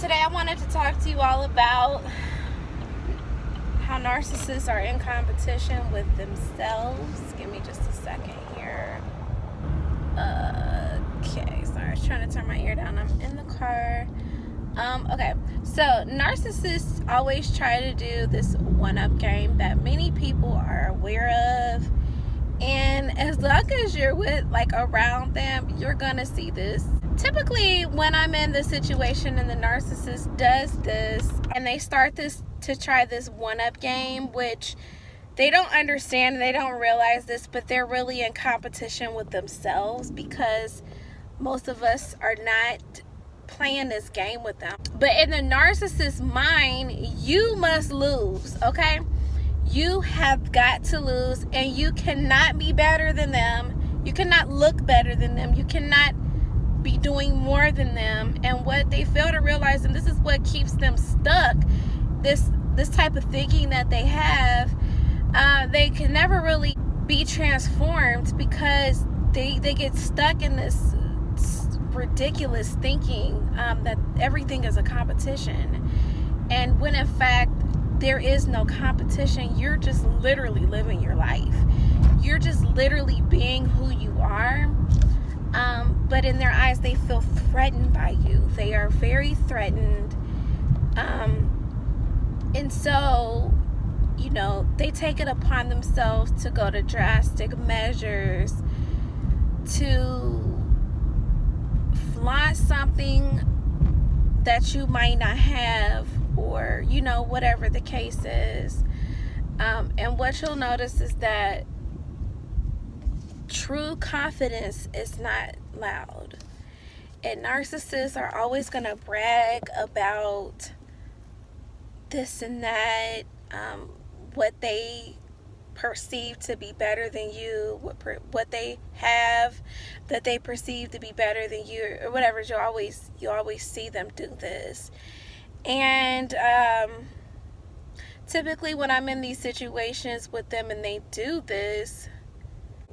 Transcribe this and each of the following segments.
Today I wanted to talk to you all about how narcissists are in competition with themselves. Give me just a second here. Okay, sorry, I was trying to turn my ear down. I'm in the car. Okay, so narcissists always try to do this one-up game that many people are aware of. And as long as you're around them, you're gonna see this. Typically, when I'm in the situation and the narcissist does this, and they start to try this one-up game, which they don't understand, they don't realize this, but they're really in competition with themselves because most of us are not playing this game with them. But in the narcissist's mind, you must lose, okay? You have got to lose, and you cannot be better than them. You cannot look better than them. You cannot be doing more than them. And what they fail to realize, and this is what keeps them stuck, this type of thinking that they have, they can never really be transformed because they get stuck in this ridiculous thinking that everything is a competition. And when in fact there is no competition, you're just literally living your life. You're just literally being who you are. But in their eyes, they feel threatened by you. They are very threatened. And so, they take it upon themselves to go to drastic measures to flaunt something that you might not have, or whatever the case is. And what you'll notice is that true confidence is not loud, and narcissists are always going to brag about this and that, what they perceive to be better than you, what they have that they perceive to be better than you, or whatever. You always see them do this. And typically when I'm in these situations with them and they do this,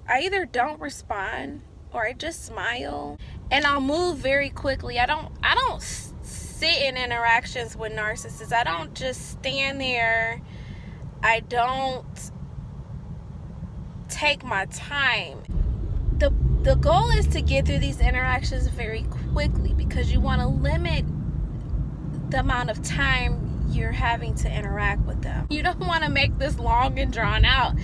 I either don't respond or I just smile, and I'll move very quickly. I don't sit in interactions with narcissists. I don't just stand there. I don't take my time. The goal is to get through these interactions very quickly because you want to limit the amount of time you're having to interact with them. You don't want to make this long and drawn out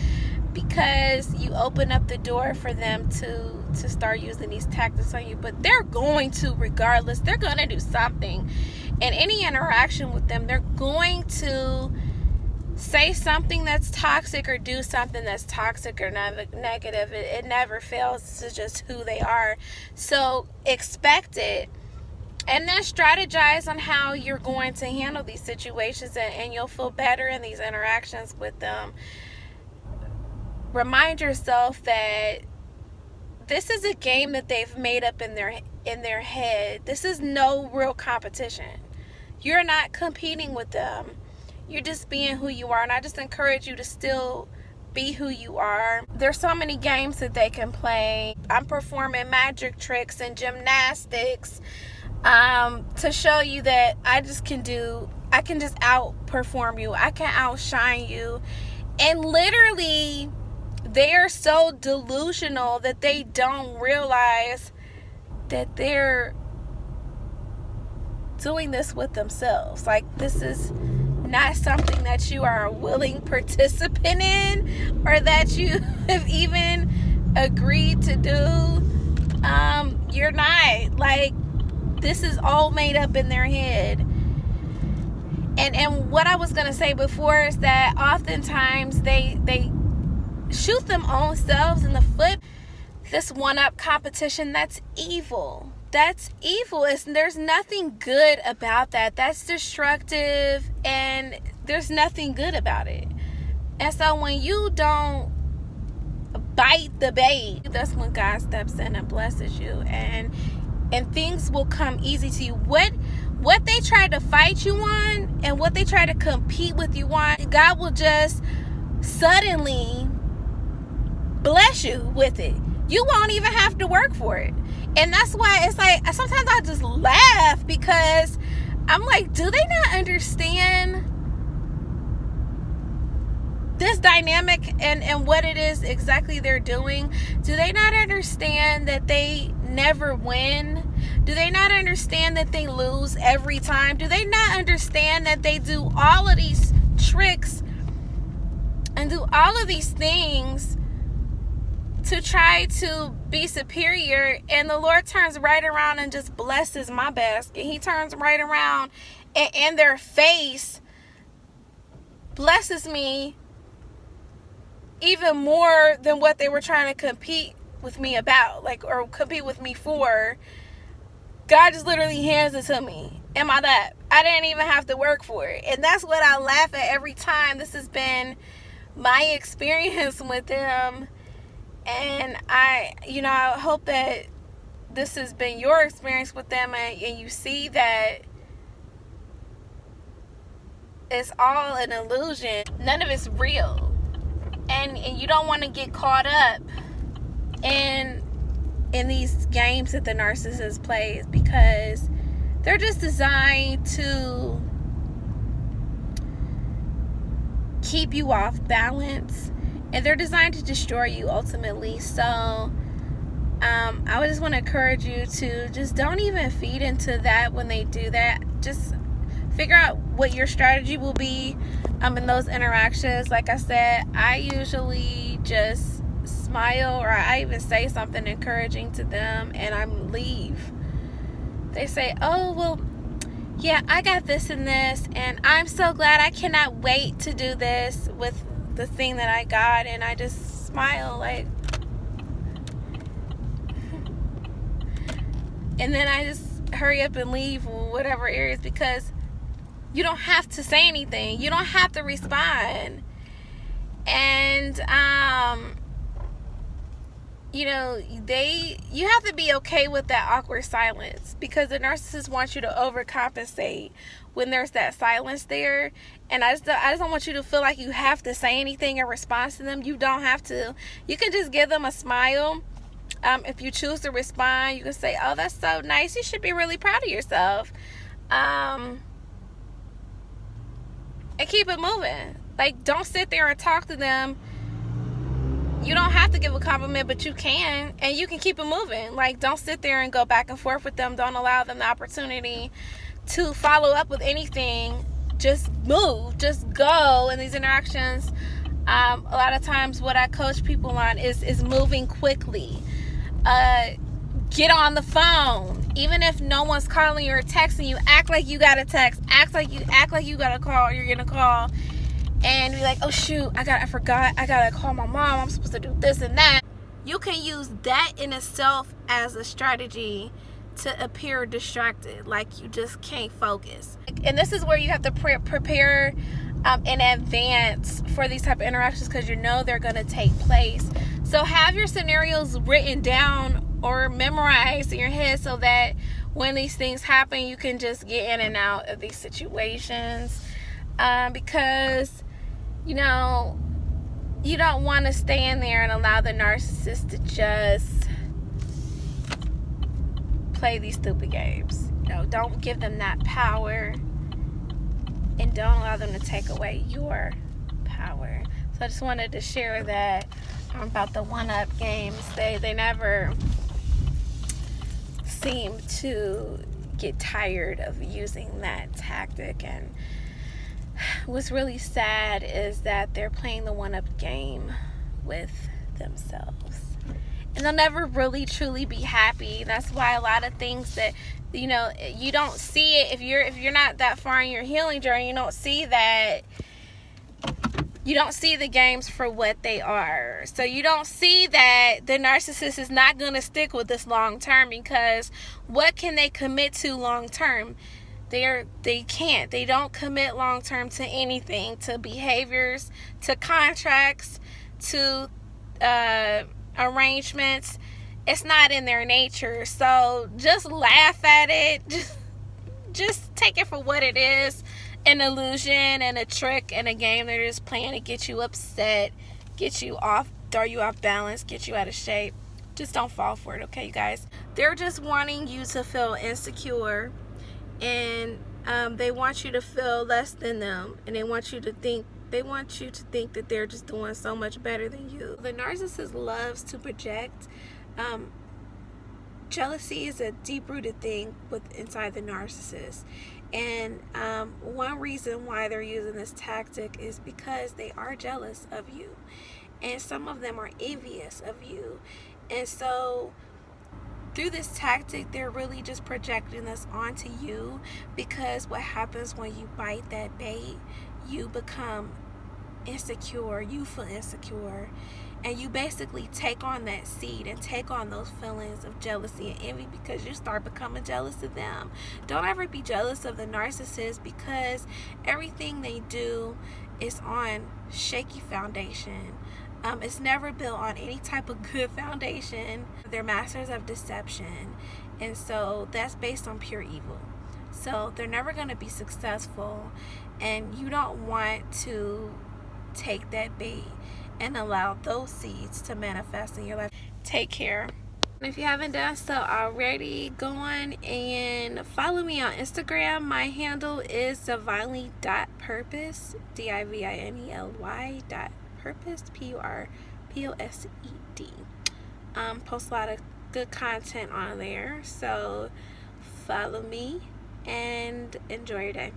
because you open up the door for them to start using these tactics on you. But they're going to, regardless, they're going to do something. In any interaction with them, they're going to say something that's toxic or do something that's toxic or negative. It never fails. It's just who they are. So expect it. And then strategize on how you're going to handle these situations, and you'll feel better in these interactions with them. Remind yourself that this is a game that they've made up in their head. This is no real competition. You're not competing with them. You're just being who you are, and I just encourage you to still be who you are. There's so many games that they can play. I'm performing magic tricks and gymnastics to show you that I can just outperform you. I can outshine you. And literally, they are so delusional that they don't realize that they're doing this with themselves. Like, this is not something that you are a willing participant in, or that you have even agreed to do. You're not. Like, this is all made up in their head. And what I was going to say before is that oftentimes they shoot them own selves in the foot. This one-up competition, that's evil. That's evil. There's nothing good about that. That's destructive, and there's nothing good about it. And so when you don't bite the bait, that's when God steps in and blesses you, and things will come easy to you. What they try to fight you on and what they try to compete with you on, God will just suddenly bless you with it. You won't even have to work for it. And that's why it's like, sometimes I just laugh because I'm like, do they not understand this dynamic and what it is exactly they're doing? Do they not understand that they never win? Do they not understand that they lose every time? Do they not understand that they do all of these tricks and do all of these things to try to be superior, and the Lord turns right around and just blesses my basket? He turns right around and in their face blesses me even more than what they were trying to compete with me about, like, or compete with me for. God just literally hands it to me in my lap. I didn't even have to work for it. And that's what I laugh at every time. This has been my experience with them. And I hope that this has been your experience with them, and you see that it's all an illusion. None of it's real. And you don't want to get caught up in these games that the narcissist plays, because they're just designed to keep you off balance, and they're designed to destroy you ultimately. So I would just want to encourage you to just don't even feed into that when they do that. Just figure out what your strategy will be in those interactions. Like I said, I usually just smile, or I even say something encouraging to them, and I leave. They say, oh, well, yeah, I got this and this, and I'm so glad. I cannot wait to do this with the thing that I got. And I just smile, like, and then I just hurry up and leave whatever areas, because you don't have to say anything. You don't have to respond. And you have to be okay with that awkward silence, because the narcissist wants you to overcompensate when there's that silence there. And I just don't want you to feel like you have to say anything in response to them. You don't have to. You can just give them a smile. If you choose to respond, you can say, oh, that's so nice. You should be really proud of yourself. And keep it moving. Like, don't sit there and talk to them. You don't have to give a compliment, but you can, and you can keep it moving. Like, don't sit there and go back and forth with them. Don't allow them the opportunity to follow up with anything. Just move. Just go in these interactions. A lot of times what I coach people on is moving quickly. Get on the phone. Even if no one's calling you or texting you, act like you got a text. Act like you got a call. You're gonna call. And be like, oh shoot, I forgot. I gotta call my mom. I'm supposed to do this and that. You can use that in itself as a strategy to appear distracted, like you just can't focus. And this is where you have to prepare in advance for these type of interactions, because you know they're gonna take place. So have your scenarios written down or memorized in your head, so that when these things happen, you can just get in and out of these situations. Because you don't want to stand there and allow the narcissist to just play these stupid games. Don't give them that power, and don't allow them to take away your power. So I just wanted to share that about the one-up games. They never seem to get tired of using that tactic. And what's really sad is that they're playing the one-up game with themselves, and they'll never really truly be happy. That's why a lot of things that you don't see it if you're not that far in your healing journey. You don't see that. You don't see the games for what they are. So you don't see that the narcissist is not going to stick with this long term, because what can they commit to long term? They can't. They don't commit long term to anything, to behaviors, to contracts, to arrangements. It's not in their nature. So just laugh at it. Just take it for what it is. An illusion and a trick and a game they're just playing to get you upset, get you off, throw you off balance, get you out of shape. Just don't fall for it, okay, you guys? They're just wanting you to feel insecure and They want you to feel less than them, and they want you to think that they're just doing so much better than you. The narcissist loves to project. Jealousy is a deep-rooted thing inside the narcissist, and one reason why they're using this tactic is because they are jealous of you, and some of them are envious of you. And so through this tactic, they're really just projecting this onto you, because what happens when you bite that bait, you become insecure, you feel insecure, and you basically take on that seed and take on those feelings of jealousy and envy, because you start becoming jealous of them. Don't ever be jealous of the narcissist, because everything they do is on shaky foundation. It's never built on any type of good foundation. They're masters of deception, and so that's based on pure evil. So they're never going to be successful, and you don't want to take that bait and allow those seeds to manifest in your life. Take care. And if you haven't done so already, go on and follow me on Instagram. My handle is divinely.purpose, divinely.purpose, PURPOSED. Post a lot of good content on there, so follow me and enjoy your day.